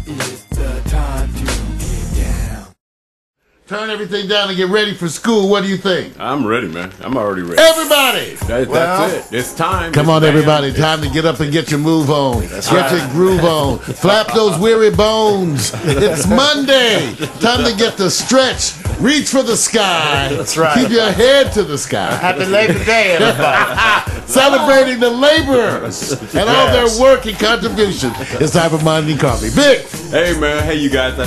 It's the time to get down. Turn everything down and get ready for school. What do you think? I'm ready, man. I'm already ready. Everybody! That's it. It's time. Come on, everybody. Time to get up and get your move on. Get your groove on. Flap those weary bones. It's Monday. Time to get the stretch. Reach for the sky. That's right. Keep your head to the sky. Happy Labor Day, everybody. Celebrating the laborers and all their work and contribution. It's time for Monday Coffee. Big. Hey, man. Hey, you guys. I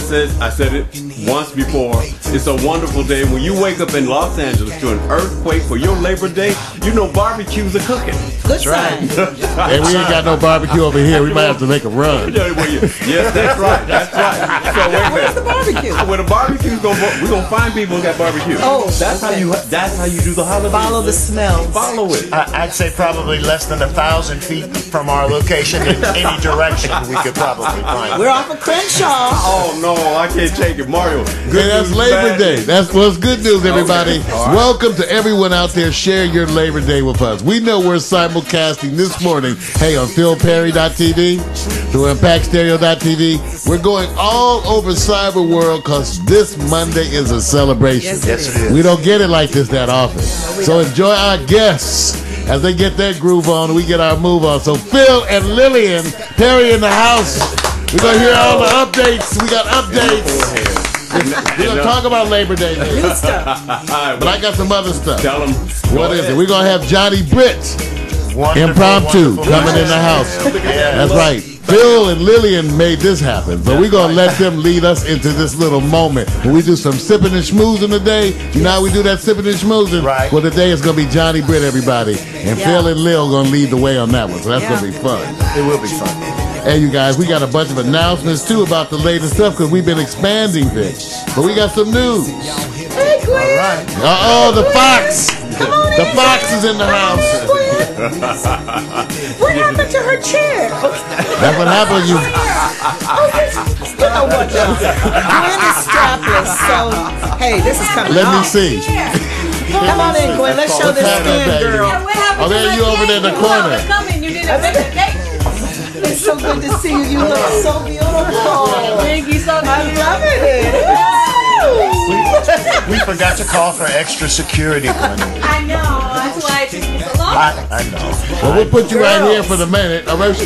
said it once before. It's a wonderful day. When you wake up in Los Angeles to an earthquake for your Labor Day, you know barbecues are cooking. Good sign. Hey, we ain't got no barbecue over here. We might have to make a run. Yes, that's right. That's right. So wait a minute. Where's the barbecue? Where the barbecue's we're gonna find people who got barbecue. Oh, that's okay. how you do the holiday. Follow the smells. Follow it. I'd say probably less than 1,000 feet from our location in any direction we could probably find. We're off of Crenshaw. Oh no, I can't take it, Mario. Hey, that's Labor Day. That's what's good news, everybody. Okay. All right. Welcome to everyone out there. Share your Labor Day with us. We know we're simulcasting this morning. Hey, on PhilPerry.tv, to ImpactStereo.tv. We're going all over cyber world because this Monday is a celebration. Yes, it is. We don't get it like this that often. So enjoy our guests as they get their groove on and we get our move on. So Phil and Lillian Perry in the house. We're going to hear all the updates. We got updates. We're going to talk about Labor Day. New stuff. But I got some other stuff. Tell them. What is it? We're going to have Johnny Britt, impromptu, coming in the house. That's right. Phil and Lillian made this happen. So we're going to let them lead us into this little moment. When we do some sipping and schmoozing today, you know how we do that sipping and schmoozing? Right. Well, today it's going to be Johnny Britt, everybody. And Phil and Lil going to lead the way on that one. So that's going to be fun. It will be fun. Hey, you guys, we got a bunch of announcements, too, about the latest stuff because we've been expanding things. But we got some news. Hey, Gwen. All right. Uh-oh, the Fox. Come on in. The Fox is in the house. What happened to her chair? That's what happened when you... You know what, though? Gwen is strapless, so, hey, this is coming Let me off. see. Come on in, Gwen. Let's show this happened, skin, baby? girl. Oh, there you over there in the corner. You didn't make the cake. It's so good to see you. You look so beautiful. Thank you so much. I'm loving it. We forgot to call for extra security, Gwen. I know. That's why it took me so long. I know. Well, we'll put you right here for the minute. All right,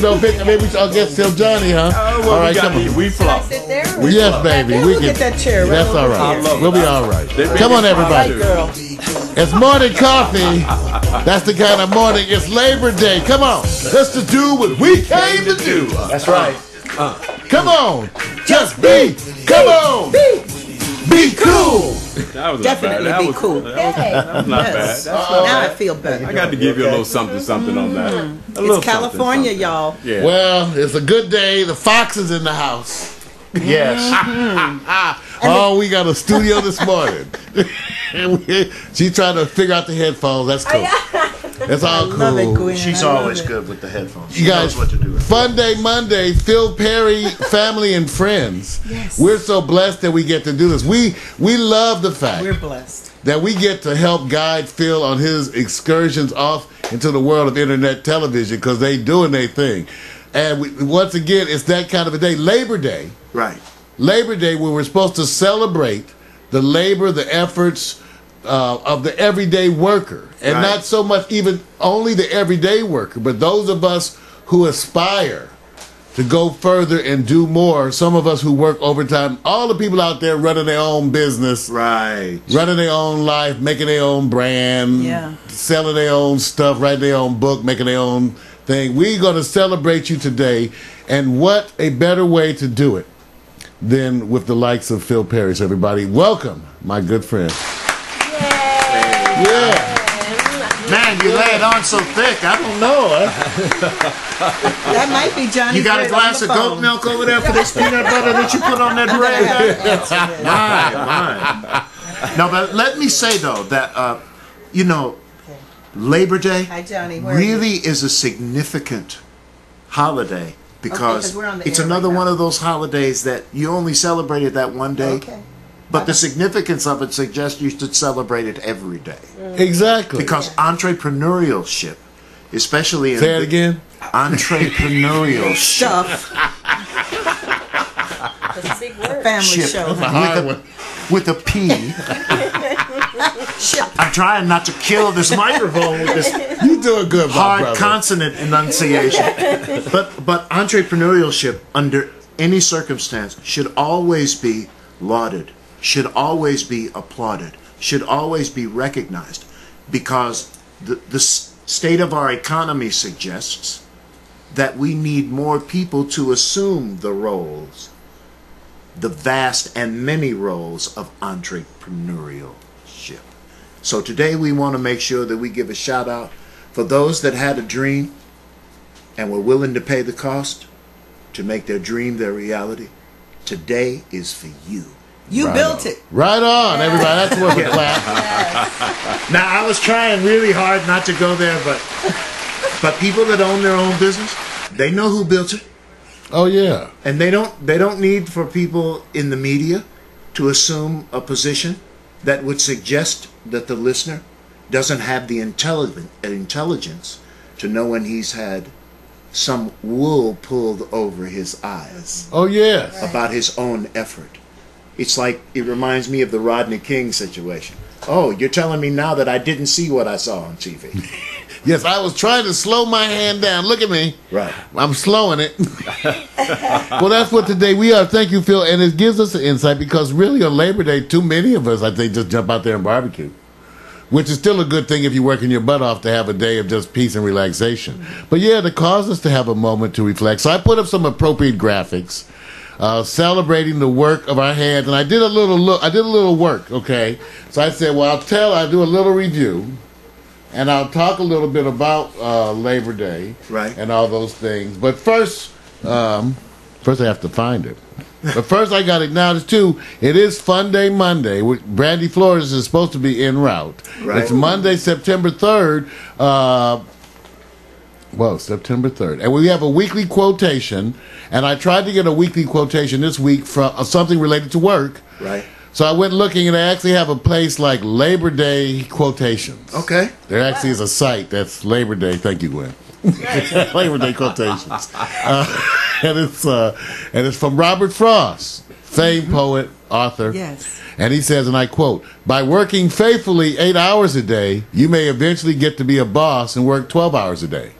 maybe I'll get till Johnny, huh? Well, all right, come on. We flop. Sit there. Yes, baby. We Look can. at that chair. Right That's all over right. here. We'll be all right. They Come on, made it everybody. Girl. It's morning coffee. That's the kind of morning. It's Labor Day. Come on. Let's just do what we came to do. That's right. Come on. Just be. Come on. Be cool. That was Definitely not bad. be cool. That was not bad. Now I feel better. I got to give you a little something on that. A little It's California, something. y'all. Yeah. Well, it's a good day. The Fox is in the house. Yes. Oh, we got a studio this morning. She's trying to figure out the headphones. That's cool. That's all Love it, cool. Gwen. She's I love always it. good with the headphones. You She guys, knows what to do. Fun Day Monday, Phil Perry, family and friends. Yes. We're so blessed that we get to do this. We love the fact We're blessed. that we get to help guide Phil on his excursions off into the world of internet television because they doing their thing. And once again, it's that kind of a day. Labor Day. Right. Labor Day, where we're supposed to celebrate the labor, the efforts of the everyday worker. And Right. not so much even only the everyday worker, but those of us who aspire to go further and do more. Some of us who work overtime, all the people out there running their own business, Right. running their own life, making their own brand, Yeah. selling their own stuff, writing their own book, making their own thing. We're going to celebrate you today. And what a better way to do it than with the likes of Phil Perry. So everybody, welcome, my good friend. Yeah. Man, you lay it on so thick. I don't know. That might be Johnny. You got a Britt glass on of the goat phone. milk over there for this peanut butter that you put on that bread? My. No, but let me say, though, that, Labor Day Hi, Johnny. Where are you? really is a significant holiday because 'cause we're on the it's air another right now. one of those holidays that you only celebrate it that one day. Okay. But the significance of it suggests you should celebrate it every day. Exactly. Because entrepreneurship, especially in Say it again. entrepreneurial Stuff. That's a big word. Family Ship. show. Hard one. With a P. I'm trying not to kill this microphone with this You doing good, my hard brother. consonant enunciation. But entrepreneurship under any circumstance should always be lauded, should always be applauded, should always be recognized, because the state of our economy suggests that we need more people to assume the roles, the vast and many roles of entrepreneurship. So today we want to make sure that we give a shout out for those that had a dream and were willing to pay the cost to make their dream their reality. Today is for you. You built it. Right on, everybody. That's worth a clap. Now I was trying really hard not to go there, but people that own their own business, they know who built it. Oh yeah. And they don't need for people in the media to assume a position that would suggest that the listener doesn't have the intelligence to know when he's had some wool pulled over his eyes Oh yes. about his own effort. It's like, it reminds me of the Rodney King situation. Oh, you're telling me now that I didn't see what I saw on TV. Yes, I was trying to slow my hand down. Look at me. Right. I'm slowing it. Well, that's what today we are. Thank you, Phil. And it gives us an insight because really on Labor Day, too many of us, I think, just jump out there and barbecue, which is still a good thing if you're working your butt off to have a day of just peace and relaxation. But yeah, to cause us to have a moment to reflect. So I put up some appropriate graphics celebrating the work of our hands. And I did a little work, okay? So I said, well, I'll do a little review. And I'll talk a little bit about Labor Day, Right. and all those things. But first I have to find it. But first, I got to acknowledge too. It is Fun Day Monday. Brandy Flores is supposed to be en route. Right. It's Monday, September 3rd. September 3rd, and we have a weekly quotation. And I tried to get a weekly quotation this week from something related to work. Right. So I went looking, and they actually have a place like Labor Day Quotations. Okay. There actually is a site that's Labor Day. Thank you, Gwen. Labor Day Quotations, and it's from Robert Frost, famed poet, author. Yes. And he says, and I quote: "By working faithfully 8 hours a day, you may eventually get to be a boss and work 12 hours a day."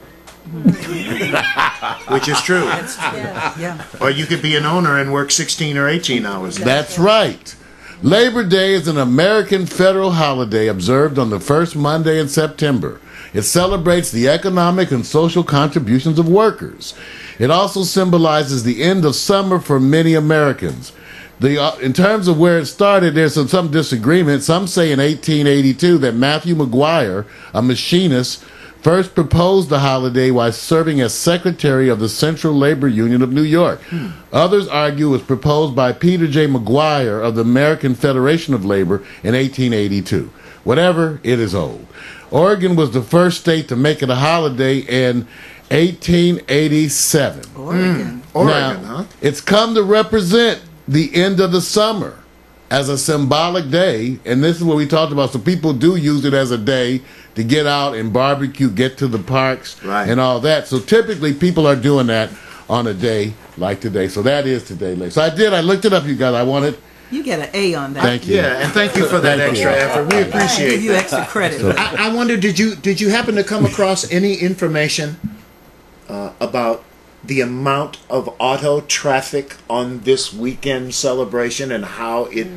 Which is true. Yeah. Or you could be an owner and work 16 or 18 hours. That's right. Labor Day is an American federal holiday observed on the first Monday in September. It celebrates the economic and social contributions of workers. It also symbolizes the end of summer for many Americans. In terms of where it started, there's some disagreement. Some say in 1882 that Matthew McGuire, a machinist, first proposed the holiday while serving as secretary of the Central Labor Union of New York. Others argue it was proposed by Peter J. McGuire of the American Federation of Labor in 1882. Whatever, it is old. Oregon was the first state to make it a holiday in 1887. Oregon. Oregon, Now, huh? it's come to represent the end of the summer as a symbolic day, and this is what we talked about. So people do use it as a day to get out and barbecue, get to the parks, Right. and all that. So typically people are doing that on a day like today. So that is today. So I looked it up, you guys. I wanted. You get an A on that. Thank you. Yeah, and thank you for that Thank you. extra effort. We I appreciate give you that. extra credit. I wonder, did you happen to come across any information about the amount of auto traffic on this weekend celebration and how it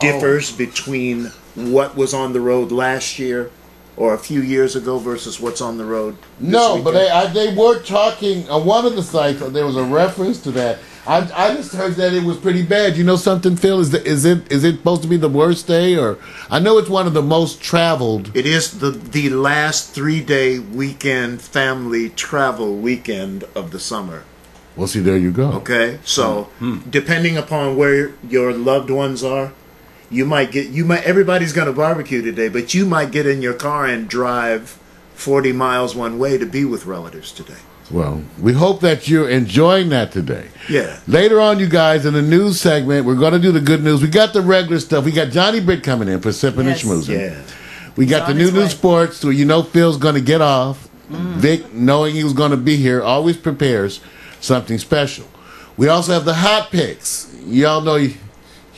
differs between what was on the road last year or a few years ago versus what's on the road this No, weekend? but they were talking on one of the sites. There was a reference to that. I just heard that it was pretty bad. You know something, Phil? Is it supposed to be the worst day? Or I know it's one of the most traveled. It is the last 3-day weekend family travel weekend of the summer. Well, see, there you go. Okay, so depending upon where your loved ones are, everybody's going to barbecue today, but you might get in your car and drive 40 miles one way to be with relatives today. Well, we hope that you're enjoying that today. Yeah. Later on, you guys, in the news segment, we're going to do the good news. We got the regular stuff. We got Johnny Britt coming in for Sipping Yes. and Schmoozing. Yeah. We got the on new his way. news sports, so you know Phil's going to get off. Vic, knowing he was going to be here, always prepares something special. We also have the hot picks. Y'all know you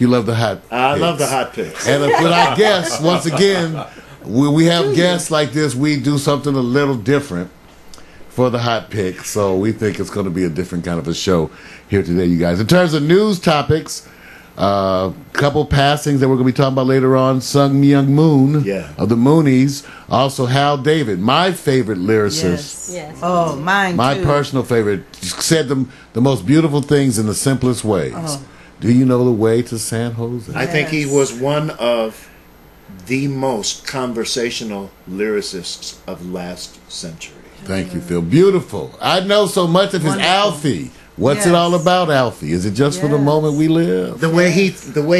love the hot picks. I love the hot picks. And with our guests, once again, when we have guests like this, we do something a little different for the hot pick. So we think it's going to be a different kind of a show here today, you guys. In terms of news topics, couple passings that we're going to be talking about later on. Sung Myung Moon of the Moonies. Also Hal David, my favorite lyricist. Yes. Oh, mine my too. personal favorite. Said the most beautiful things in the simplest ways. Oh. Do you know the way to San Jose? I think he was one of the most conversational lyricists of last century. Thank you, Phil. Beautiful. I know so much of his Alfie. What's it all about, Alfie? Is it just for the moment we live? The way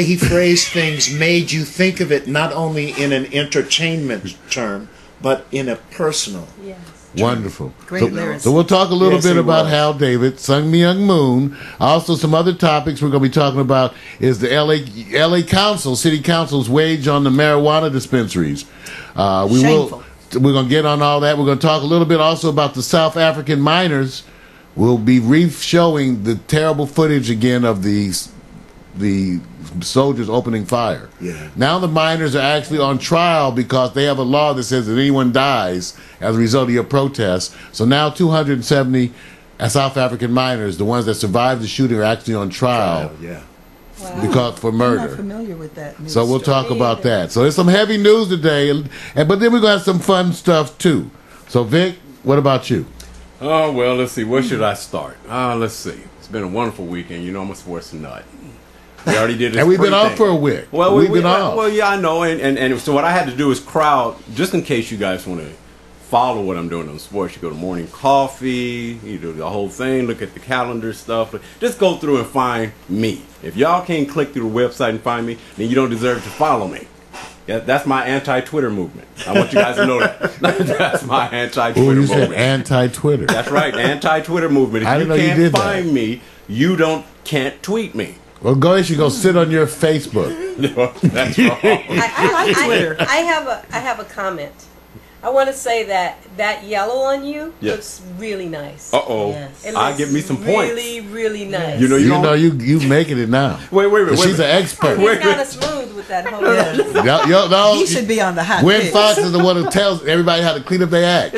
he phrased things made you think of it not only in an entertainment term, but in a personal. Yes. Wonderful. Great lyrics. So we'll talk a little bit about was. Hal David, Sung Myung Moon. Also, some other topics we're going to be talking about is the L.A. Council, City Council's wage on the marijuana dispensaries. Shameful. We're going to get on all that. We're going to talk a little bit also about the South African miners. We'll be re-showing the terrible footage again of the soldiers opening fire. Yeah. Now the miners are actually on trial because they have a law that says that anyone dies as a result of your protest. So now 270 South African miners, the ones that survived the shooting, are actually on trial. Because for murder. I'm not familiar with that news So we'll story. talk about that. So there's some heavy news today, but then we're going to have some fun stuff too. So Vic, what about you? Oh, well, let's see. Where should I start? Let's see. It's been a wonderful weekend. You know I'm a sports nut. We already did this. And we've been pre-thing. off for a week. Well, we've been off. Well, yeah, I know. And so what I had to do is crowd, just in case you guys want to follow what I'm doing on sports. You go to Morning Coffee, you do the whole thing, look at the calendar stuff. Just go through and find me. If y'all can't click through the website and find me, then you don't deserve to follow me. Yeah, that's my anti-Twitter movement. I want you guys to know that. That's my anti-Twitter Oh, you movement. said anti-Twitter. That's right, anti-Twitter movement. If I you didn't know you can't did that. find me, you can't tweet me. Well, go ahead, you go sit on your Facebook. That's wrong. I like Twitter. I have a comment. I want to say that yellow on you Yeah. looks really nice. Uh-oh. Yes. It I looks give me some points. Really, really nice. You know You don't- know, you making it now. Wait a minute. She's an expert. He's kind of smooth with that whole. Yes. No, He should be on the hot Gwen pick. Fox is the one who tells everybody how to clean up their act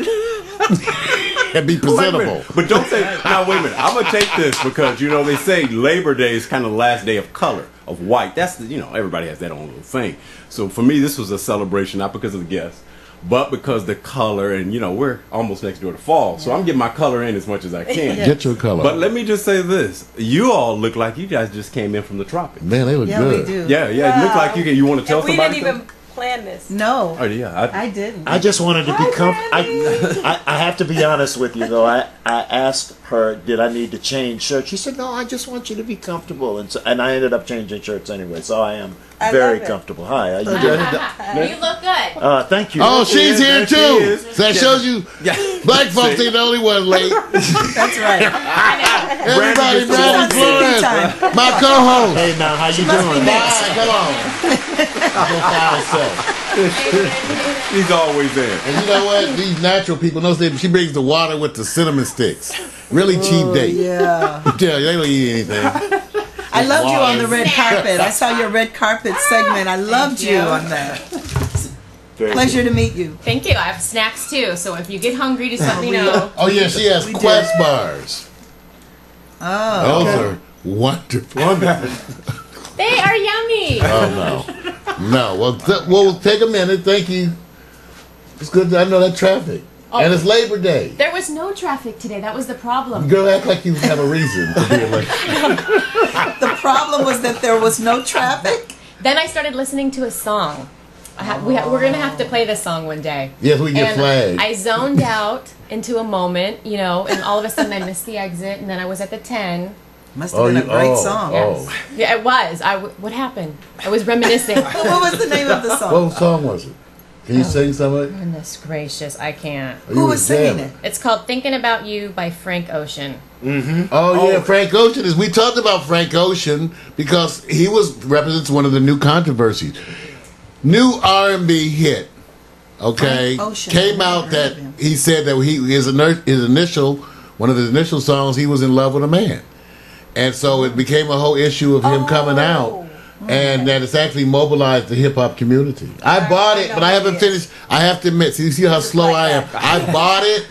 and be Wait a presentable. minute. But don't say, now wait a minute. I'm going to take this because, they say Labor Day is kind of the last day of color, of white. That's, everybody has that own little thing. So for me, this was a celebration, not because of the guests, but because the color, and, we're almost next door to fall. So I'm getting my color in as much as I can. Get your color. But let me just say this. You all look like you guys just came in from the tropics. Man, they look Yeah, good. we do. Yeah, it looked like you want to tell And we somebody didn't even plan this. No, Oh, yeah. I didn't. I just wanted to be comfortable. I have to be honest with you, though. I asked her, did I need to change shirts? She said, no, I just want you to be comfortable. And I ended up changing shirts anyway, so I am I very love it. comfortable. Hi, how you doing? You look good. Thank you. Oh, she's here there she too. is. So that shows you black folks ain't the only one late. That's right. Everybody, She's Brandon on sleeping time. Flores, my co-host. Hey, now, how you must be doing? mixed. Come on. He's always in. And you know what? These natural people know she brings the water with the cinnamon sticks. Really cheap date. Yeah. Yeah, they don't eat anything. I loved you on the red carpet. I saw your red carpet segment. I loved you on that. Very Pleasure to meet you. Thank you. I have snacks too, so if you get hungry, just let me know. Oh yeah, she has We Quest did. bars. Oh. Those are wonderful. They are yummy. Oh no, no. Well, we'll take a minute. Thank you. It's good. I know that traffic, and it's Labor Day. There was no traffic today. That was the problem. Girl, act like you have a reason to be late. The problem was that there was no traffic. Then I started listening to a song. We're going to have to play this song one day. Yes, we get And flagged. I zoned out into a moment, and all of a sudden I missed the exit, and then I was at the 10. Must have been a great song. Oh. Yeah, it was. What happened? I was reminiscing. What was the name of the song? What song was it? Can you sing some of it? Goodness gracious, I can't. Or you Who was singing jamming? it? It's called Thinking About You by Frank Ocean. Oh yeah, Frank Ocean is. We talked about Frank Ocean because he represents one of the new controversies. New R&B hit. Okay, Frank Ocean, came I've out never heard that of him. he said that one of his initial songs, he was in love with a man, And so it became a whole issue of him coming out. And that it's actually mobilized the hip hop community. I bought it, but I haven't finished. I have to admit, you see how slow I am. I bought it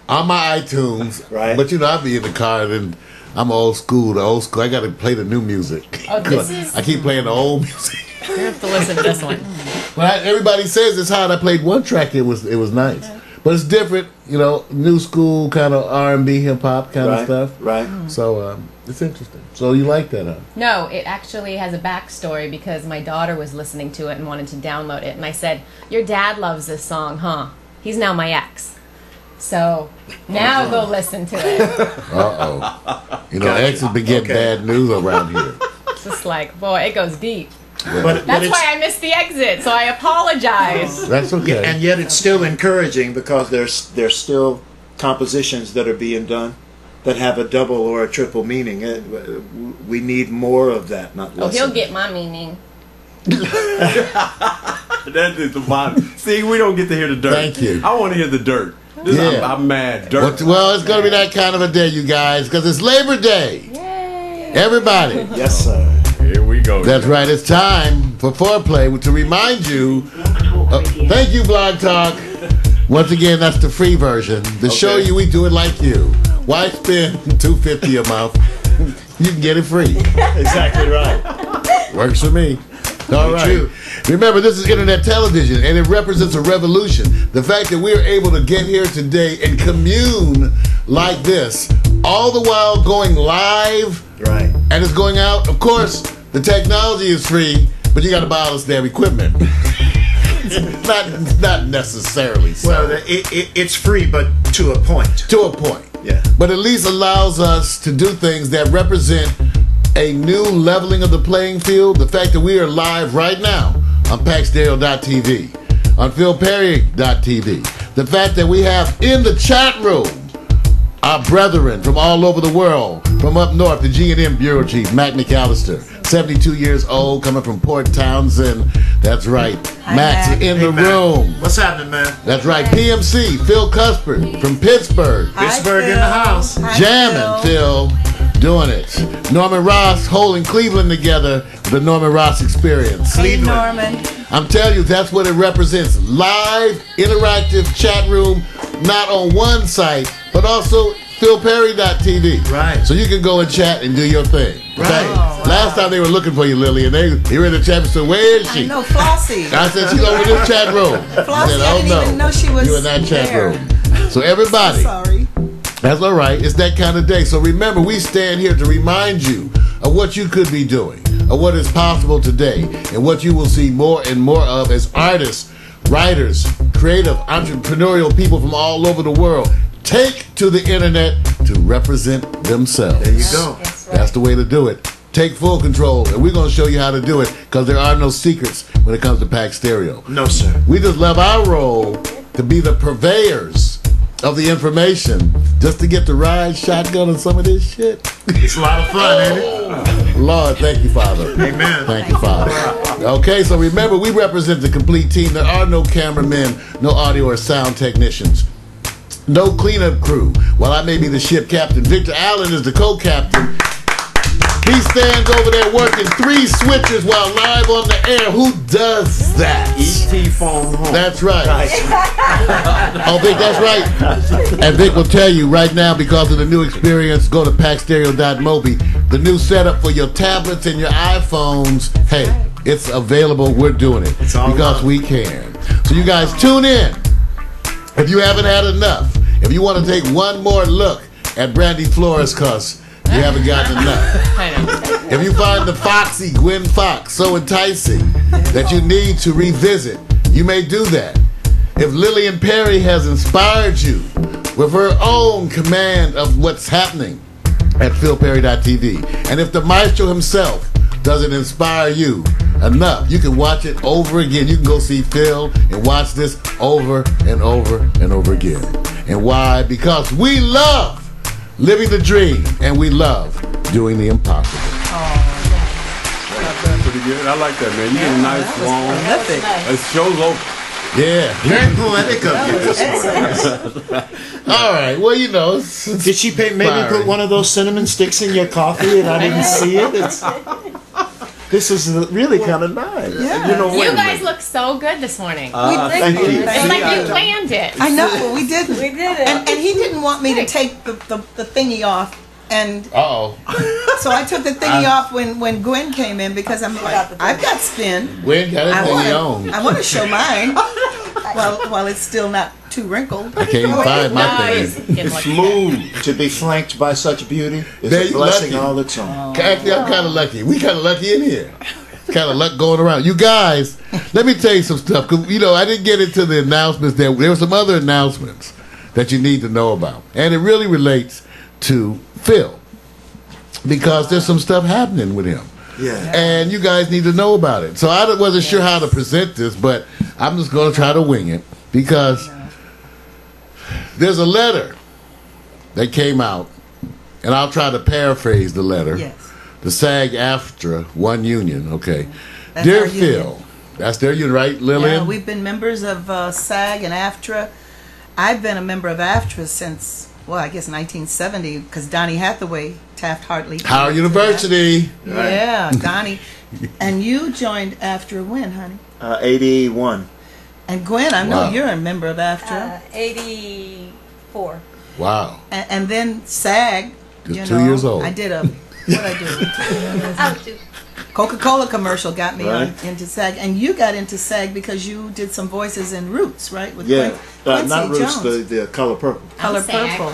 on my iTunes. Right. But I'll be in the car and I'm old school. I got to play the new music. Oh, this is. I keep playing the old music. You have to listen to this one. But everybody says it's hot. I played one track. It was nice, but it's different. New school kind of R&B, hip hop kind of stuff. Right. So it's interesting. So you like that, huh? No, it actually has a backstory because my daughter was listening to it and wanted to download it, and I said, "Your dad loves this song, huh? He's now my ex." So now go listen to it. Exes been getting bad news around here. It's just like, boy, it goes deep. But That's why I missed the exit, so I apologize. That's okay. and yet it's still encouraging because there's still compositions that are being done that have a double or a triple meaning. We need more of that, not less. Oh, he'll of get my meaning. That is the bottom. See, we don't get to hear the dirt. Thank you. I want to hear the dirt. I'm mad. Dirt. Well, it's going to be that kind of a day, you guys, because it's Labor Day. Yay! Everybody. Yes, sir. Here we go. That's right. It's time for foreplay to remind you. Thank you, Blog Talk. Once again, that's the free version. To show you we do it like you. Why spend $250 a month? You can get it free. Exactly right. Works for me. All right. Too. Remember, this is internet television, and it represents a revolution. The fact that we're able to get here today and commune like this, all the while going live, Right. and it's going out. Of course, the technology is free, but you got to buy all this damn equipment. not necessarily so. Well, it's free, but to a point. To a point. Yeah. But at least allows us to do things that represent a new leveling of the playing field. The fact that we are live right now on PackStereo.tv, on PhilPerry.tv. The fact that we have in the chat room our brethren from all over the world. From up north, the G&M Bureau Chief, Mac McAllister, 72 years old, coming from Port Townsend. That's right. Hi, Mac's Mac. in the Mac. room. What's happening, man? That's right. PMC, Phil Cuthbert from Pittsburgh. Hi, Pittsburgh in Phil. the house. Hi, Jamming, Phil. Doing it. Norman Ross holding Cleveland together, the Norman Ross experience. Hey, Norman. I'm telling you, that's what it represents. Live, interactive chat room, not on one site, but also PhilPerry.tv. Right. So you can go and chat and do your thing. Right. Okay? Last time they were looking for you, Lily, and they were in the chat and said, "Where is I she?" know Flossie. I said, "She's over in this chat room." Flossie, said, I didn't even know she was You in that chat there. room. So everybody, Sorry. that's all right. It's that kind of day. So remember, we stand here to remind you of what you could be doing, of what is possible today, and what you will see more and more of as artists, writers, creative, entrepreneurial people from all over the world take to the internet to represent themselves. There you go. That's the way to do it. Take full control, and we're going to show you how to do it because there are no secrets when it comes to Pack Stereo. No, sir. We just love our role to be the purveyors of the information, just to get to ride shotgun on some of this shit. It's a lot of fun, ain't it? Lord, thank you, Father. Amen. Thank you, Father. Okay, so remember, we represent the complete team. There are no cameramen, no audio or sound technicians, no cleanup crew. While I may be the ship captain, Victor Allen is the co-captain. He stands over there working 3 switchers while live on the air. Who does that? E.T. phone home. That's right. Oh, Vic, that's right. And Vic will tell you right now, because of the new experience, go to packstereo.mobi. The new setup for your tablets and your iPhones, hey, it's available. We're doing it It's all because love. we can. So you guys tune in. If you haven't had enough, if you want to take one more look at Brandy Flores, cuz you haven't gotten enough. I know. If you find the foxy Gwen Fox so enticing that you need to revisit, you may do that. If Lillian Perry has inspired you with her own command of what's happening at PhilPerry.tv, and if the maestro himself doesn't inspire you enough, you can watch it over again. You can go see Phil and watch this over and over and over again. And why? Because we love living the dream, and we love doing the impossible. Pretty good. I like that, man. You get a nice long. Prolific. It show's over. Yeah. Very poetic of you this morning. All right. Well, you know. Did she maybe put one of those cinnamon sticks in your coffee and I didn't see it? This is really kind of nice. Yeah. You know, You wait a guys minute. look so good this morning. Thank you. It's like you planned it. I know, we didn't. We did it. And he didn't want me to take the thingy off. And so I took the thingy off when Gwen came in because I'm like, I've got spin. Gwen got a thingy on. I want to show mine while it's still not too wrinkled. I can't even find my Nice. thing. Getting lucky. Smooth. To be flanked by such beauty is They a blessing lucky. all its own. Actually, I'm kind of lucky. We kind of lucky in here. Kind of luck going around. You guys, let me tell you some stuff. Because, you know, I didn't get into the announcements. There were some other announcements that you need to know about. And it really relates to Phil. Because there's some stuff happening with him. Yeah. And you guys need to know about it. So I wasn't sure how to present this, but I'm just going to try to wing it. Because there's a letter that came out. And I'll try to paraphrase the letter. Yes. The SAG-AFTRA One Union, okay. That's Dear our union. Phil, that's their union, right, Lillian? Yeah, we've been members of SAG and AFTRA. I've been a member of AFTRA since, well, I guess 1970, because Donnie Hathaway, Taft-Hartley. Howard University. Yeah, Donnie. And you joined AFTRA when, honey? 81. And Gwen, I know Wow. you're a member of AFTRA. 84. Wow. And then SAG. Just 2 years old. I did what I do? Coca-Cola commercial got me into SAG, and you got into SAG because you did some voices in Roots, right? With Yeah. Quincy Not Roots, Jones. the Color Purple. Color I'm SAG. Purple.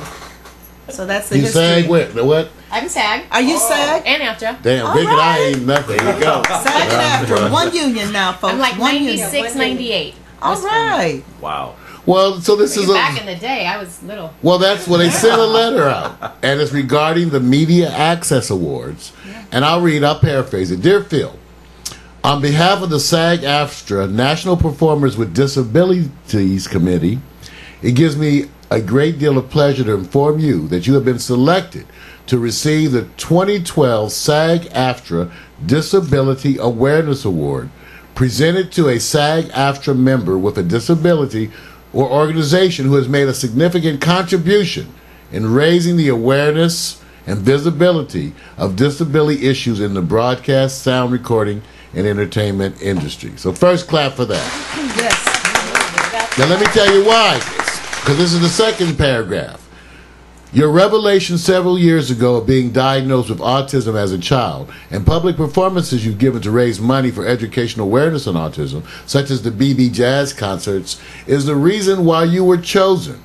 So that's the You history. SAG what? The what? I'm SAG. Are you SAG? And AFTRA. Damn, All big and I right. ain't nothing. There you go. SAG and AFTRA. One union now, folks. I'm like One 96, union. 98. All right. Wow. Well, so this is Back in the day, I was little. Well, that's when they sent a letter out, and it's regarding the Media Access Awards. And I'll paraphrase it. Dear Phil, on behalf of the SAG-AFTRA National Performers with Disabilities Committee, it gives me a great deal of pleasure to inform you that you have been selected to receive the 2012 SAG-AFTRA Disability Awareness Award, presented to a SAG-AFTRA member with a disability or organization who has made a significant contribution in raising the awareness and visibility of disability issues in the broadcast, sound recording, and entertainment industry. So first clap for that. Yes. Now let me tell you why, because this is the second paragraph. Your revelation several years ago of being diagnosed with autism as a child and public performances you've given to raise money for educational awareness on autism, such as the BB Jazz concerts, is the reason why you were chosen.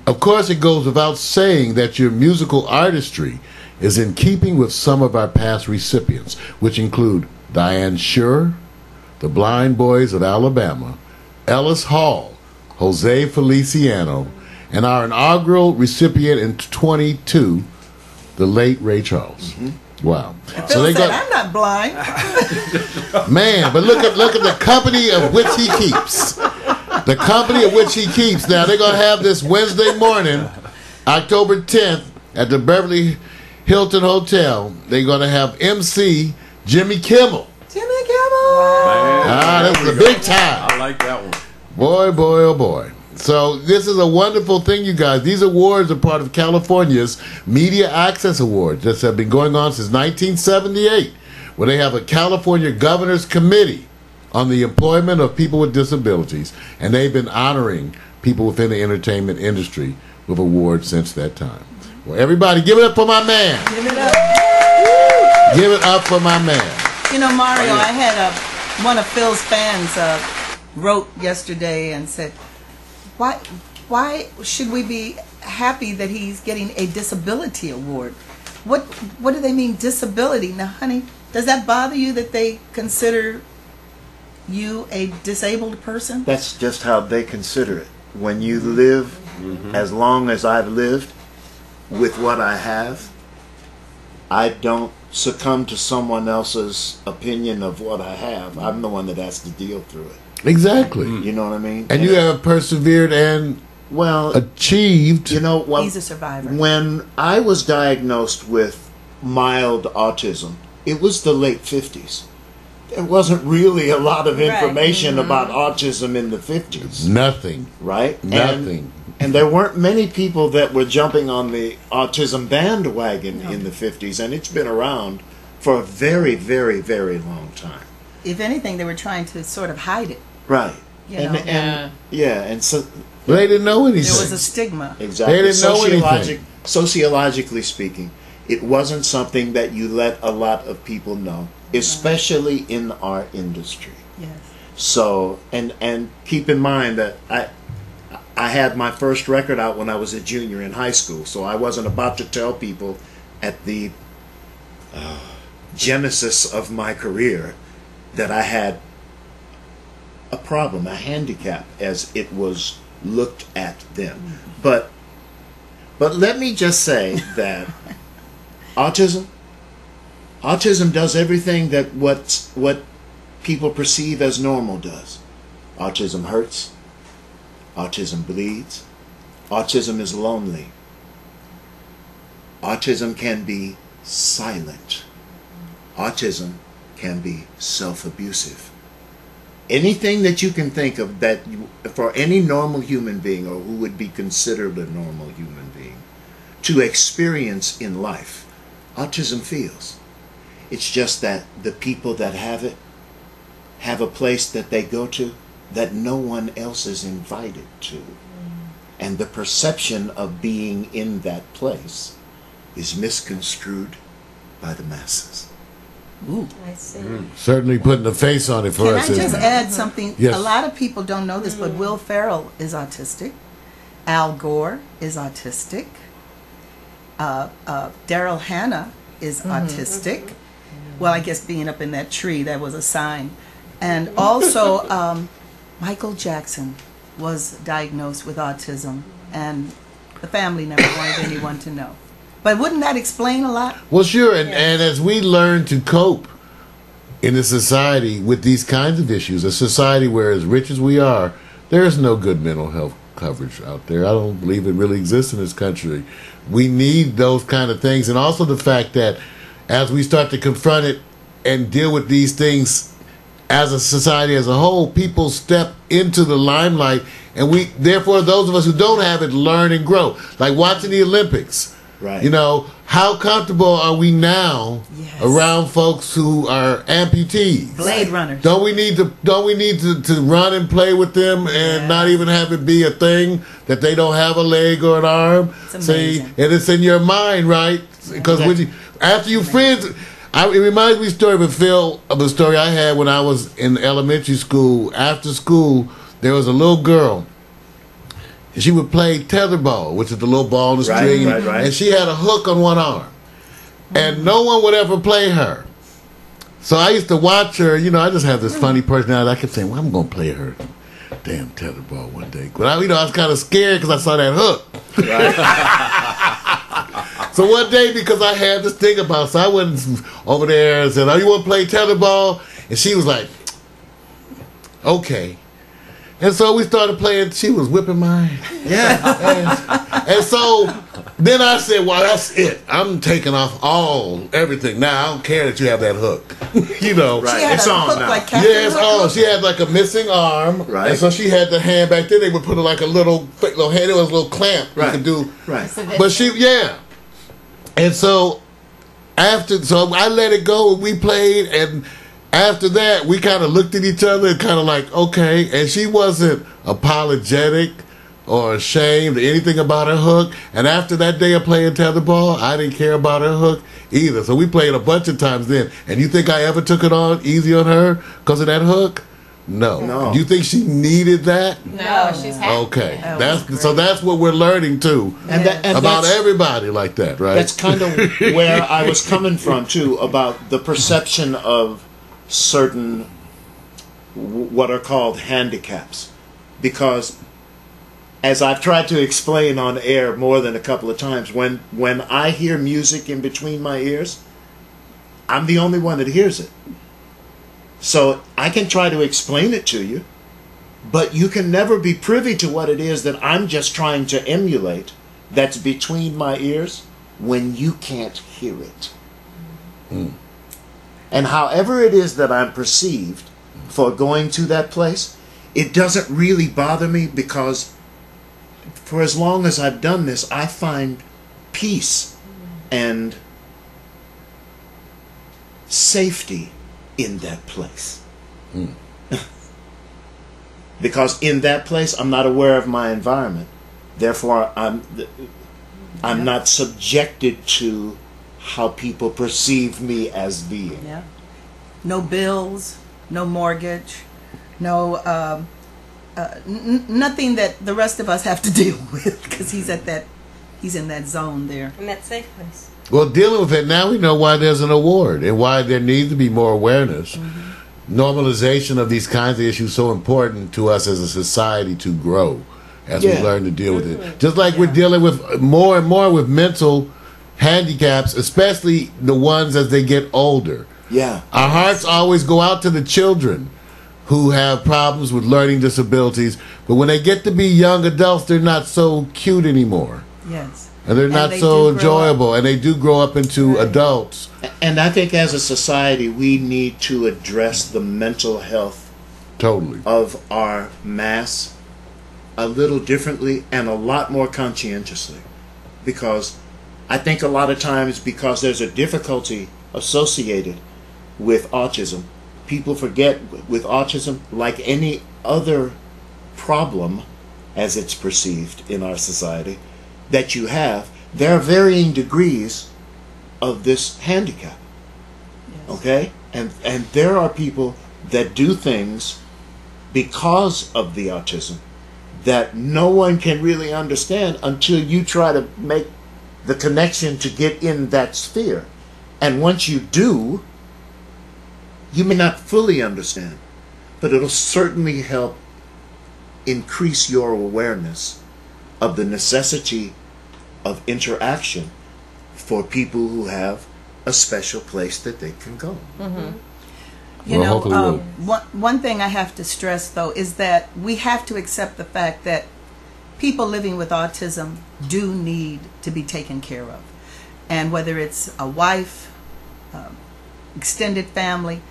Of course, it goes without saying that your musical artistry is in keeping with some of our past recipients, which include Diane Shure, the Blind Boys of Alabama, Ellis Hall, Jose Feliciano, and our inaugural recipient in 22, the late Ray Charles. Wow! Phil said, I'm not blind. Man, but look at the company of which he keeps. The company of which he keeps. Now they're gonna have this Wednesday morning, October 10th, at the Beverly Hilton Hotel. They're gonna have MC Jimmy Kimmel. Jimmy Kimmel. This is a big time. I like that one. Boy, boy, oh boy. So this is a wonderful thing, you guys. These awards are part of California's Media Access Awards that have been going on since 1978, where they have a California Governor's Committee on the employment of people with disabilities, and they've been honoring people within the entertainment industry with awards since that time. Well, everybody, give it up for my man. Give it up. Give it up for my man. You know, Mario, I had one of Phil's fans wrote yesterday and said, why should we be happy that he's getting a disability award? What do they mean, disability? Now, honey, does that bother you that they consider you a disabled person? That's just how they consider it. When you live as long as I've lived with what I have, I don't succumb to someone else's opinion of what I have. I'm the one that has to deal through it. Exactly. You know what I mean? And you have persevered and achieved. You know what? He's a survivor. When I was diagnosed with mild autism, it was the late 50s. there wasn't really a lot of information Mm-hmm. about autism in the 50s, Nothing. right? Nothing. And there weren't many people that were jumping on the autism bandwagon in the 50s, and it's been around for a very, very, very long time. If anything, they were trying to sort of hide it. Right. You know. And so They didn't know anything. There was a stigma. exactly. They didn't know anything. Sociologically speaking, it wasn't something that you let a lot of people know, especially in our industry. Yes. So, and keep in mind that I had my first record out when I was a junior in high school, so I wasn't about to tell people at the genesis of my career that I had a problem, a handicap, as it was looked at then. But let me just say that autism does everything that what people perceive as normal does. Autism hurts. Autism bleeds. Autism is lonely. Autism can be silent. Autism can be self-abusive. Anything that you can think of that for any normal human being, or who would be considered a normal human being, to experience in life, autism feels. It's just that the people that have it have a place that they go to that no one else is invited to. And the perception of being in that place is misconstrued by the masses. I see. Certainly putting a face on it for Can us. I just isn't it? add something? Yes. A lot of people don't know this, but Will Ferrell is autistic. Al Gore is autistic. Daryl Hannah is autistic. Well, I guess being up in that tree, that was a sign. And also, Michael Jackson was diagnosed with autism, and the family never wanted anyone to know. But wouldn't that explain a lot? Well, sure, and as we learn to cope in a society with these kinds of issues, a society where as rich as we are, there is no good mental health coverage out there. I don't believe it really exists in this country. We need those kind of things, and also the fact that as we start to confront it and deal with these things as a society as a whole, people step into the limelight, and we, therefore, those of us who don't have it learn and grow. Like watching the Olympics. Right. You know, how comfortable are we now Yes. around folks who are amputees? Blade Runner. Don't we need to run and play with them and not even have it be a thing that they don't have a leg or an arm? It's See, amazing. and it's in your mind, right? Because after you friends, it reminds me of a story I had when I was in elementary school. After school, there was a little girl. And she would play tetherball, which is the little ball in the Right, string. right. And she had a hook on one arm. And no one would ever play her. So I used to watch her. You know, I just have this funny personality. I kept saying, well, I'm going to play her damn tetherball one day. But I was kind of scared because I saw that hook. So one day, because I had this thing about, so I went over there and said, oh, you want to play tetherball? And she was like, okay. And so we started playing. She was whipping mine. Yeah. And so then I said, well, that's it. I'm taking off everything. Now, I don't care that you have that hook. You know. Right. She had It's a on hook now. like Captain Yeah, it's Hook on. look. She had like a missing arm. Right. And so she had the hand back then. They would put like a little hand. It was a little clamp you Right. could do. Right. But and so so I let it go and we played, and after that we kind of looked at each other and kind of like, okay, and she wasn't apologetic or ashamed or anything about her hook. And after that day of playing tetherball, I didn't care about her hook either. So we played a bunch of times then. And you think I ever took it on easy on her because of that hook? No. Do you think she needed that? No, she's happy. Okay, That was that's what we're learning too And about that's- everybody like that, right? That's kind of where I was coming from too, about the perception of certain what are called handicaps, because as I've tried to explain on air more than a couple of times, when I hear music in between my ears, I'm the only one that hears it. So I can try to explain it to you, but you can never be privy to what it is that I'm just trying to emulate that's between my ears when you can't hear it. And however it is that I'm perceived for going to that place, it doesn't really bother me, because for as long as I've done this, I find peace and safety in that place. Because in that place, I'm not aware of my environment. Therefore, I'm not subjected to how people perceive me as being. Yeah. No bills, no mortgage, no nothing that the rest of us have to deal with, because he's in that zone there. In that safe place. Well, dealing with it now, we know why there's an award and why there needs to be more awareness. Normalization of these kinds of issues so important to us as a society to grow as we learn to deal with it. Just like we're dealing with more and more with mental handicaps, especially the ones as they get older. Yeah. Our hearts always go out to the children who have problems with learning disabilities, but when they get to be young adults, they're not so cute anymore. Yes. And they're not they so do grow enjoyable, and they do grow up into adults. And I think as a society, we need to address the mental health Totally. of our mass a little differently and a lot more conscientiously. Because I think a lot of times, because there's a difficulty associated with autism, people forget with autism, like any other problem as it's perceived in our society, that you have, there are varying degrees of this handicap. Okay? And there are people that do things because of the autism that no one can really understand until you try to make the connection to get in that sphere. And once you do, you may not fully understand, but it'll certainly help increase your awareness of the necessity of interaction for people who have a special place that they can go. You Well, know, hopefully one thing I have to stress, though, is that we have to accept the fact that people living with autism do need to be taken care of. And whether it's a wife, extended family,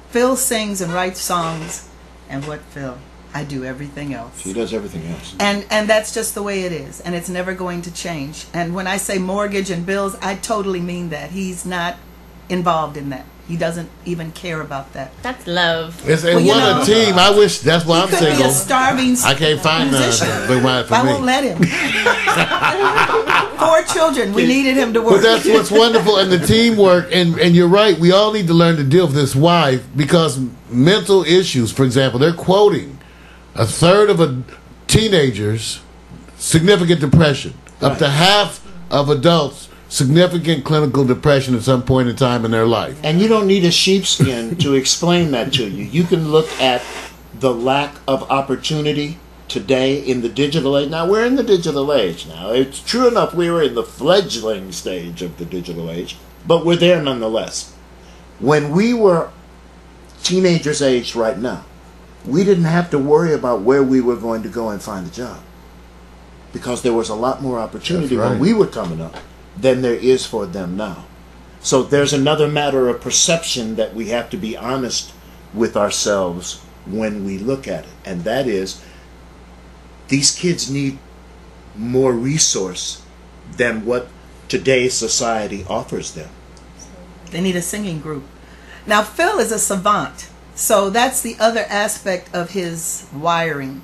Phil sings and writes songs, and what, Phil? I do everything else. He does everything else. And that's just the way it is, and it's never going to change. And when I say mortgage and bills, I totally mean that. He's not involved in that. He doesn't even care about that. That's love. It's Well, you know, a team. I wish that's why I'm He could be single. a starving I can't find none. musician. For I me. won't let him. 4 children. We needed him to work. But that's what's wonderful in the teamwork, and you're right. We all need to learn to deal with this. Why? Because mental issues, for example, they're quoting a third of teenagers significant depression. Up to half of adults significant clinical depression at some point in time in their life. And you don't need a sheepskin to explain that to you. You can look at the lack of opportunity today in the digital age. Now, we're in the digital age now. It's true enough we were in the fledgling stage of the digital age, but we're there nonetheless. When we were teenagers aged right now, we didn't have to worry about where we were going to go and find a job, because there was a lot more opportunity That's right. when we were coming up than there is for them now. So there's another matter of perception that we have to be honest with ourselves when we look at it, and that is, these kids need more resource than what today's society offers them. They need a singing group. Now, Phil is a savant, so that's the other aspect of his wiring.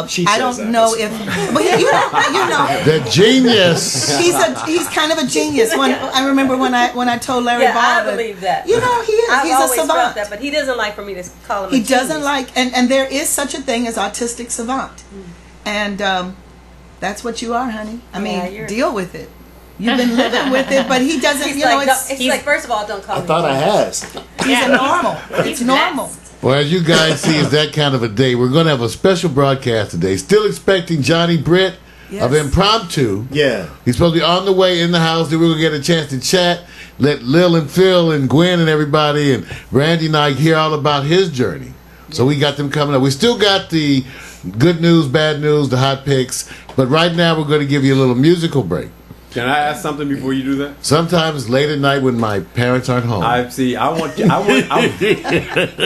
She I says don't that. know if, but you know, The genius. he's kind of a genius. I remember when I told Larry Yeah, I Ball believe that. You know, he is. I've He's a always felt savant. that, but he doesn't like for me to call him a He doesn't genius. like, and there is such a thing as autistic savant, and that's what you are, honey. I Yeah, mean, you're- deal with it. You've been living with it, but he doesn't. He's You know, like, it's he's like, first of all, don't call I me thought I genius. has. he's a normal. It's He's normal. blessed. Well, as you guys see, it's that kind of a day. We're going to have a special broadcast today. Still expecting Johnny Britt of Yes. Impromptu. Yeah. He's supposed to be on the way in the house. Then we're going to get a chance to chat. Let Lil and Phil and Gwen and everybody and Randy and I hear all about his journey. So we got them coming up. We still got the good news, bad news, the hot picks. But right now we're going to give you a little musical break. Can I ask something before you do that? Sometimes late at night when my parents aren't home. I see. I want. You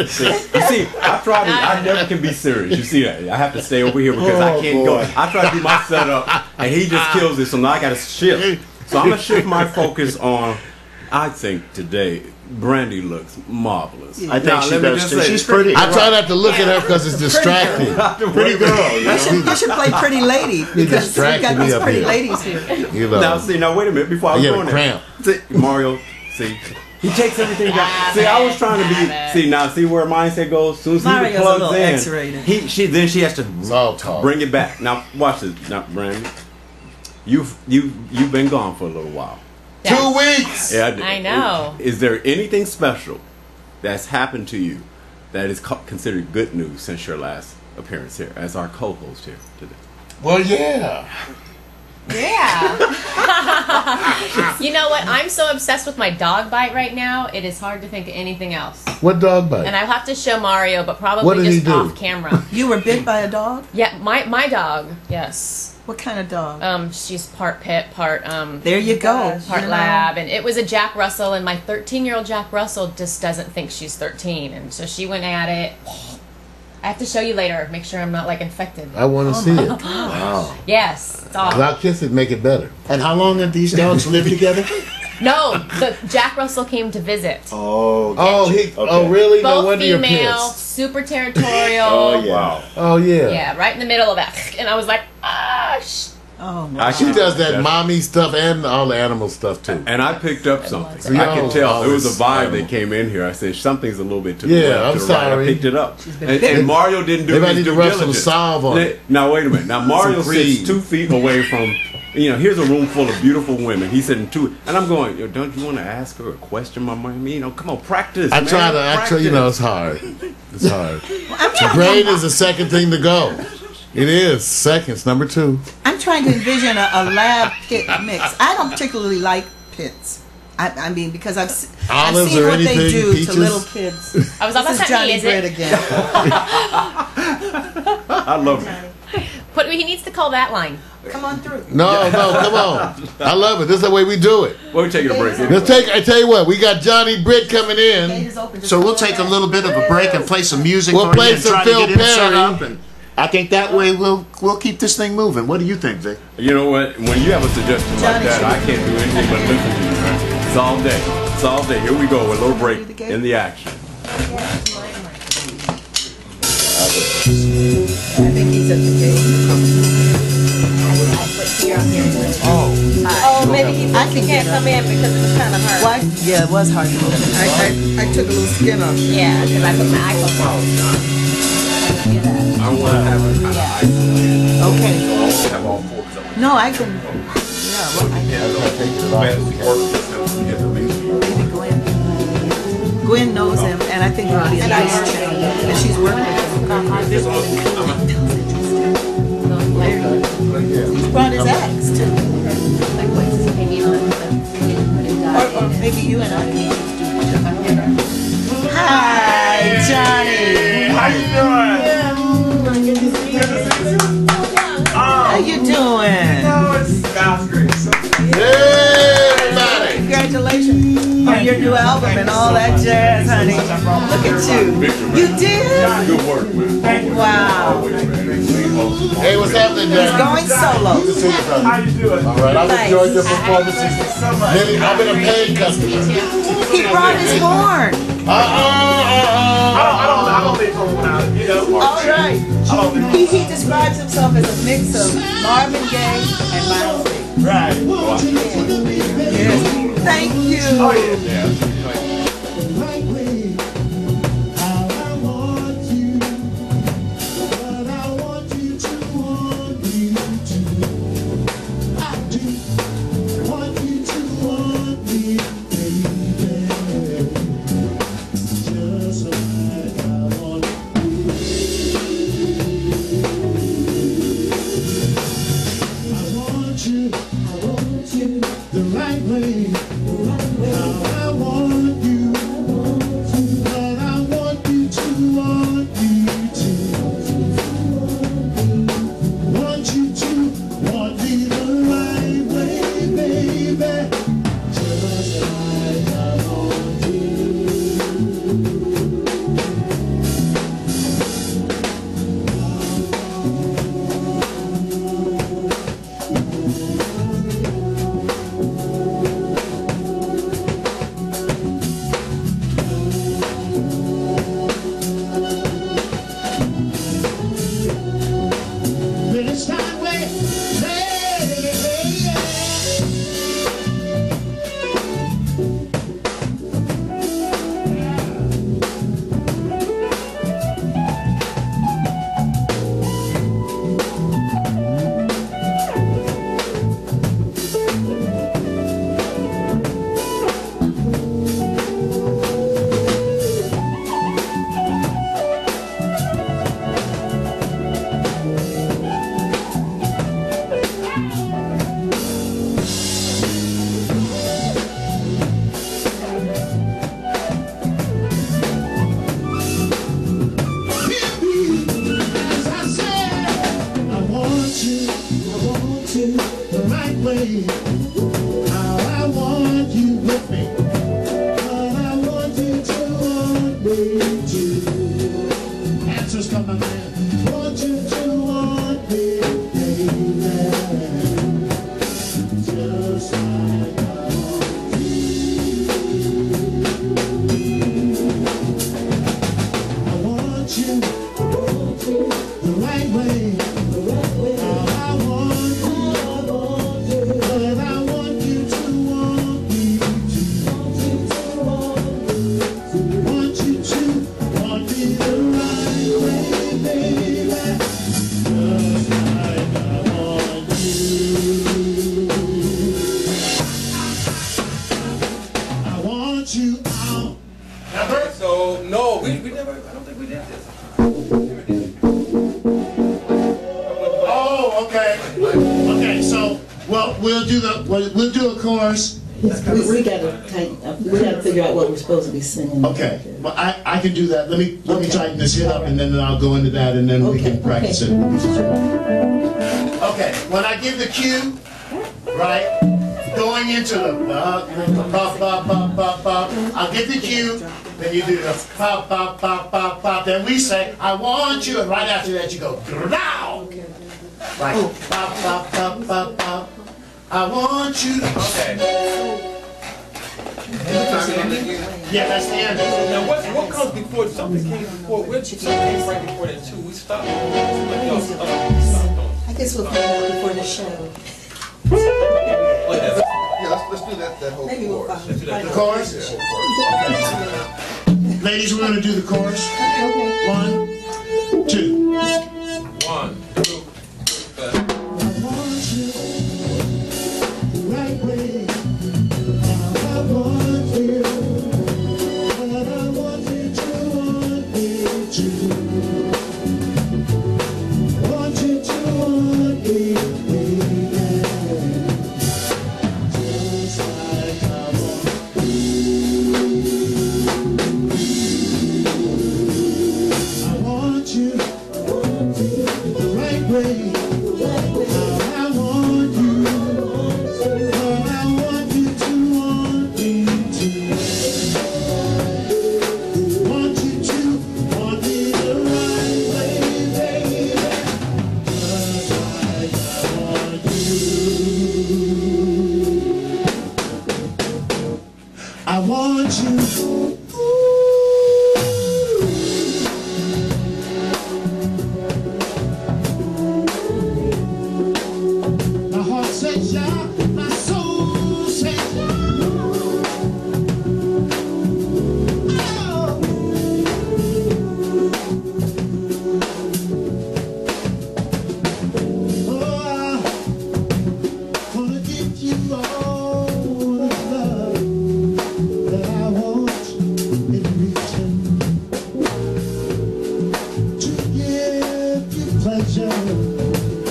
see, I never can be serious. You see that? I have to stay over here because I can't go. I try to do my setup, and he just kills it. So now I got to shift. So I'm gonna shift my focus on. I think today Brandy looks marvelous. I think she does too. She's pretty. I try not to look at her because it's distracting. Pretty girl. You know? You should play Pretty Lady because we got distracted me these up pretty here. ladies here. You know. Now wait a minute. Before I I was get a going cramp. there, see, Mario, see, he takes everything down. See, I was trying to be. See now, see where mindset goes. As soon as he Mario's a plugs little in, X-rated. she has to It's all talk. bring it back. Now watch this. Now, Brandy, you've been gone for a little while. 2 weeks. Yeah, I know. Is there anything special that's happened to you that is considered good news since your last appearance here as our co-host here today? Well, yeah. Yeah. You know what? I'm so obsessed with my dog bite right now. It is hard to think of anything else. What dog bite? And I'll have to show Mario, but What probably did he just do? off camera. You were bit by a dog? Yeah, my dog. Yes. What kind of dog? She's part pit, part There you go. part You know. lab, and it was a Jack Russell, and my 13-year-old Jack Russell just doesn't think she's 13, and so she went at it. I have to show you later. Make sure I'm not like infected. I want to see it. Wow. Yes, it's awful. Without kissing, make it better. And how long have these dogs lived together? No, the Jack Russell came to visit. Oh. Oh, oh, really? No Both wonder you're female, pissed. super territorial. Oh yeah. Oh, yeah. Yeah, right in the middle of that, and I was like, Oh, my. She does that mommy stuff and all the animal stuff, too. And I picked up something. So I could tell it was a vibe animal. that came in here. I said something's a little bit to the Yeah, left, I'm to the right. sorry. I picked it up, been and Mario didn't do Maybe I his need to due rub some diligence. salve on it. Now wait a minute. Now Mario Some sits cream. 2 feet away from. Here's a room full of beautiful women. He's sitting 2, and I'm going. Yo, don't you want to ask her a question, my mommy? Come on, practice. I man. try to, Practice. it's hard. It's hard. The brain is the second thing to go. It is. Seconds, number 2. I'm trying to envision a lab pit mix. I don't particularly like pits. I mean, because I've Olives seen or what they anything, do peaches? to little kids. I was about This to is say, Johnny is Britt it? again. I love it. But he needs to call that line. Come on through. No, come on. I love it. This is the way we do it. We're taking a break. I tell you what, we got Johnny Britt coming in. Gate is open. Just So we'll pull it take a back. little bit of a break and play some music We'll for play you and some try Phil to get him set Perry. up. And I think that way we'll keep this thing moving. What do you think, Vic? You know what? When you have a suggestion like Johnny, that, should I we- can't do anything but listen to you. Man. It's all day. It's all day. Here we go. A little break in the action. I think he's at the gate. Oh, maybe he I can can't get come in because it was kind of hard. Why? Yeah, it was hard to open. I took a little skin off. Yeah, because I put my iPhone on. I want to have a kind of isolated. Okay. Have all 4 of them. No, I can. Yeah, well, I can. Gwen knows him, and I think it would be a nice chick. And she's worked with him. He brought his ex, too. Or maybe you and I can just do it. Hi, Johnny. How you doing? How you doing? Oh, it's skyscraper. Everybody. Congratulations on your new album and all that jazz, honey. Look at you. You did? Good work, man. Wow. Hey, what's happening, He's Johnny? going solo. Good to see you, brother. How you doing? All right, I've Thanks. enjoyed your performances. Lily, I've been a paid customer. He brought his horn. I don't leave home now, you know. All right. He describes himself as a mix of Marvin Gaye and Miles Davis. Right. Yes. Thank you. Oh, yeah. The right way, how I want me to. Answers come, my man. Want you to want me, baby. Just like I want you. I want you the right way. I want you, but I want you to want me to. Want you to want me the right way, baby. Just like I want you. I want you out. Okay, so no, we never. I don't think we did this. Oh, okay. Okay, so well, we'll do a chorus. We gotta figure out what we're supposed to be singing. Okay, well, I can do that. Let me tighten this hit up, and then I'll go into that, and then we can practice it. Okay, when I give the cue, right, going into the pop, pop, pop, pop, pop, I'll give the cue, then you do the pop, pop, pop, pop, pop, then we say, I want you, and right after that you go, now, like pop, pop, pop, pop, pop, I want you. Okay. Yeah, that's the end. Now what comes before something came before? Something came right before that too. We stopped. I guess we'll find out before the show. Yeah, let's do that whole Maybe we'll chorus. find The chorus? Ladies, we're going to do the chorus. Okay. 1, 2. 1, 2, 3. I want you the right way. I want you, but I want you to want me too. Want you to want me, baby. Just like I want you. I want you the right way. I want you, but I want you to want me too. Want you to want me the right way, baby. Just like I want you. I want you. My heart says yeah, my soul says yeah. Oh, I wanna give you all the love that I want in return. To give you pleasure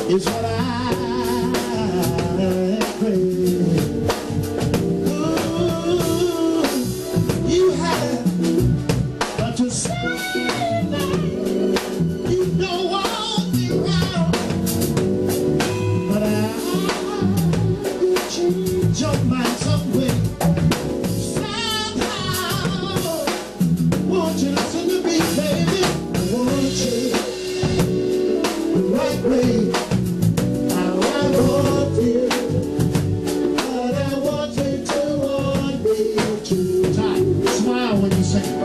is what I pray. Ooh, you have but to say that you know all the while, but I change your mind some way. Somehow, won't you listen to me, baby? I want you the right way. I want you, but I want you to want me too. Time. Smile when you sing.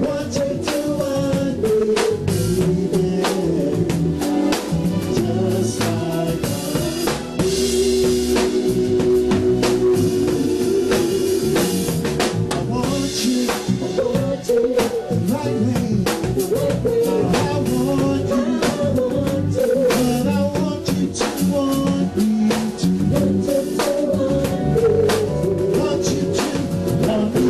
Want you to want me, baby. Just like I want you the right way. I want you, but I want you to want me too. Want you to want me.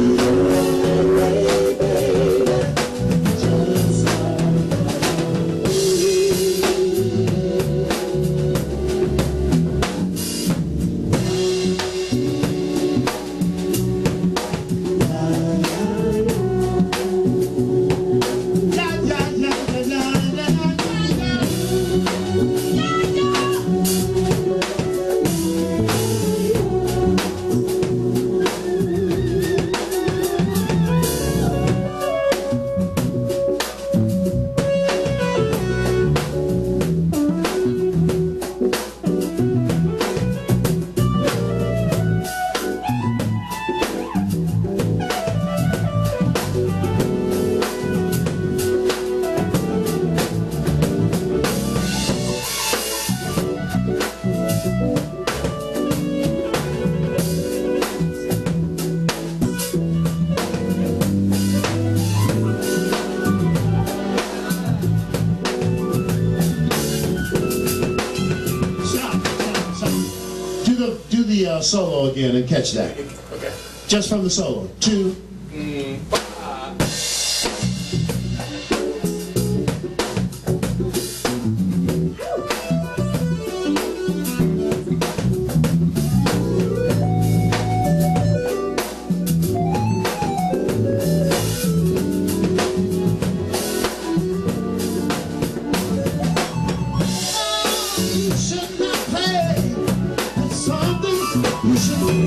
solo again and catch that. Okay. Just from the solo. 2.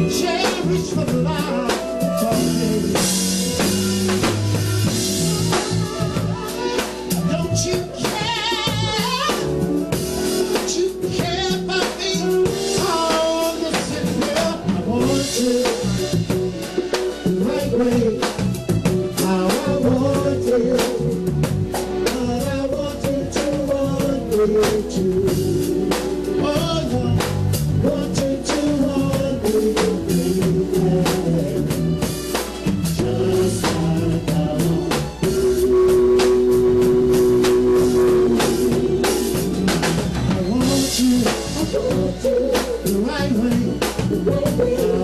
Cherish for life. Don't you care? Don't you care about me? Oh, listen, well, I want you the right way. How I want you, but I want you to want me too. Oh, no, want you to want me. Just like I want. I want you the right way.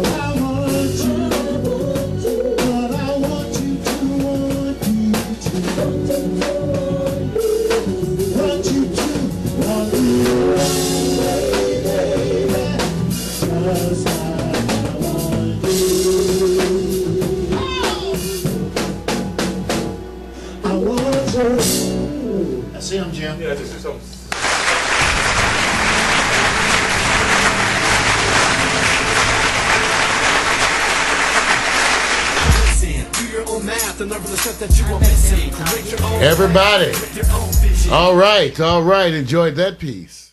How I want you, but I want you to want me too. Want you to want me, baby. Just like I want you. I want you. That's him, Jim. Yeah, just do something. Everybody. All right. Enjoyed that piece.